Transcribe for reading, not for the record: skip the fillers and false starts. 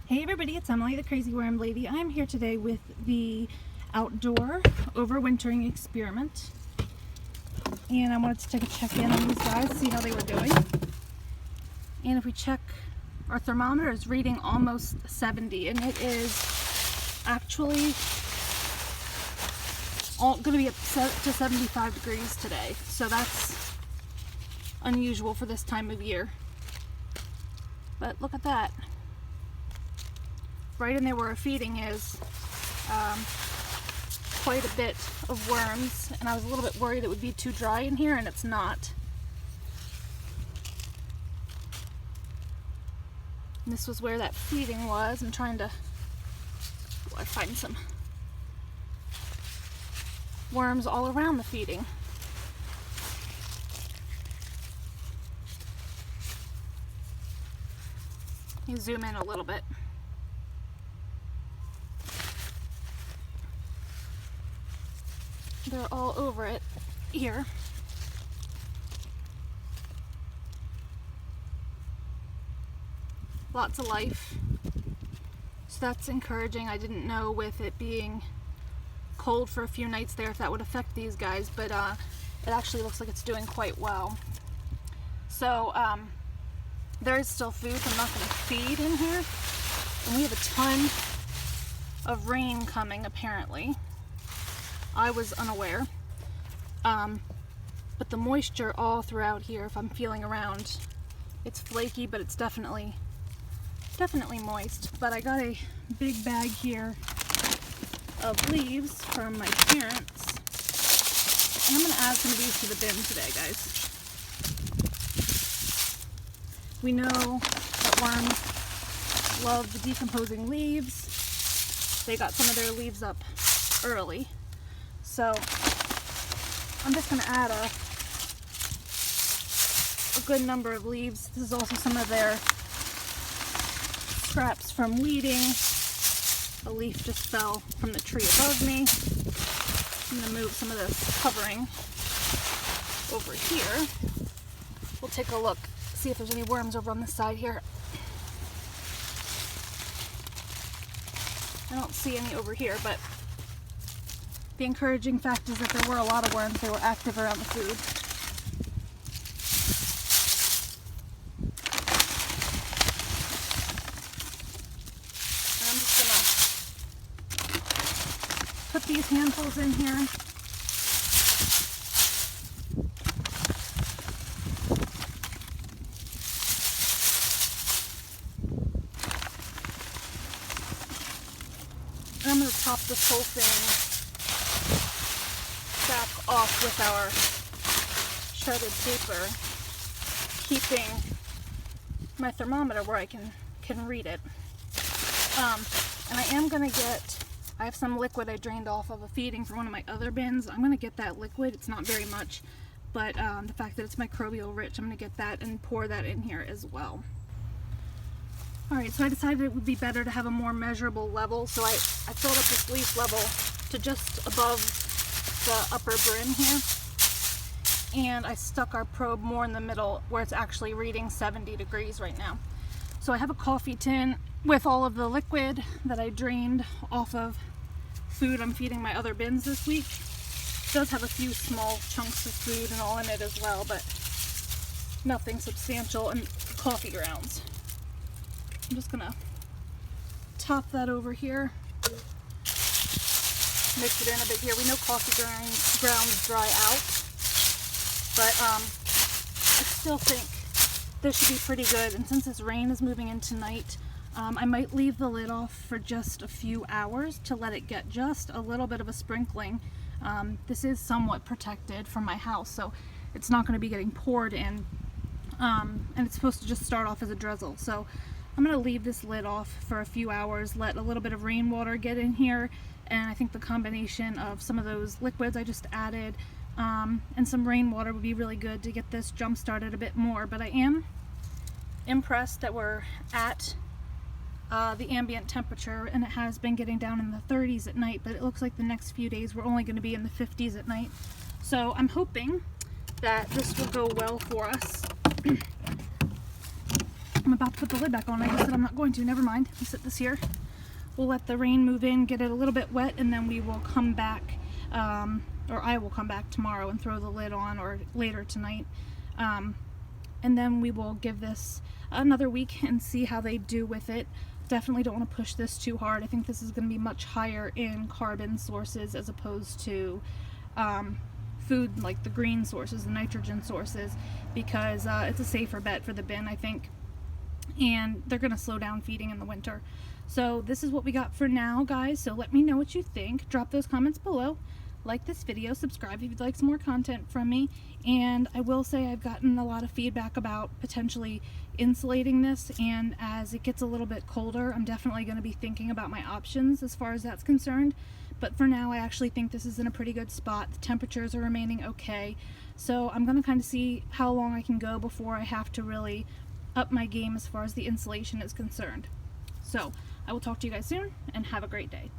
Hey everybody, it's Emily, the Crazy Worm Lady. I'm here today with the outdoor overwintering experiment. And I wanted to take a check-in on these guys, see how they were doing. And if we check, our thermometer is reading almost 70, and it is actually going to be up to 75 degrees today. So that's unusual for this time of year. But look at that. Right in there where our feeding is, quite a bit of worms, and I was a little bit worried it would be too dry in here, and it's not. And this was where that feeding was. I'm trying to find some worms all around the feeding. You zoom in a little bit. They're all over it here. Lots of life. So that's encouraging. I didn't know with it being cold for a few nights there if that would affect these guys, but it actually looks like it's doing quite well. So there is still food. I'm not going to feed in here. And we have a ton of rain coming apparently. I was unaware, but the moisture all throughout here, if I'm feeling around, it's flaky, but it's definitely moist. But I got a big bag here of leaves from my parents, and I'm going to add some of these to the bin today, guys. We know that worms love the decomposing leaves. They got some of their leaves up early. So I'm just going to add a good number of leaves. This is also some of their scraps from weeding. A leaf just fell from the tree above me. I'm going to move some of this covering over here. We'll take a look, see if there's any worms over on this side here. I don't see any over here, but the encouraging fact is that there were a lot of worms. They were active around the food. And I'm just going to put these handfuls in here. And I'm going to top this whole thing back off with our shredded paper, keeping my thermometer where I can read it. And I am going to I have some liquid I drained off of a feeding from one of my other bins. I'm going to get that liquid. It's not very much, but the fact that it's microbial rich, I'm going to get that and pour that in here as well. Alright, so I decided it would be better to have a more measurable level, so I filled up this leaf level to just above the upper brim here, and I stuck our probe more in the middle where it's actually reading 70 degrees right now. So I have a coffee tin with all of the liquid that I drained off of food I'm feeding my other bins this week. It does have a few small chunks of food and all in it as well, but nothing substantial, and coffee grounds. I'm just gonna top that over here. Mix it in a bit here. We know coffee grounds dry out, but I still think this should be pretty good. And since this rain is moving in tonight, I might leave the lid off for just a few hours to let it get just a little bit of a sprinkling. This is somewhat protected from my house, so it's not going to be getting poured in, and it's supposed to just start off as a drizzle. So I'm going to leave this lid off for a few hours, let a little bit of rainwater get in here, and I think the combination of some of those liquids I just added and some rainwater would be really good to get this jump started a bit more. But I am impressed that we're at the ambient temperature, and it has been getting down in the 30s at night, but it looks like the next few days we're only going to be in the 50s at night. So I'm hoping that this will go well for us. I'm about to put the lid back on. I just said I'm not going to. Never mind. I'll set this here. We'll let the rain move in, get it a little bit wet, and then we will come back, or I will come back tomorrow and throw the lid on, or later tonight. And then we will give this another week and see how they do with it. Definitely don't want to push this too hard. I think this is going to be much higher in carbon sources as opposed to food like the green sources, the nitrogen sources, because it's a safer bet for the bin, I think. And they're going to slow down feeding in the winter. So this is what we got for now, guys. So let me know what you think. Drop those comments below. Like this video, subscribe if you'd like some more content from me. And I will say I've gotten a lot of feedback about potentially insulating this, and as it gets a little bit colder, I'm definitely going to be thinking about my options as far as that's concerned. But for now, I actually think this is in a pretty good spot. The temperatures are remaining okay. So I'm going to kind of see how long I can go before I have to really up my game as far as the insulation is concerned. So I will talk to you guys soon, and have a great day.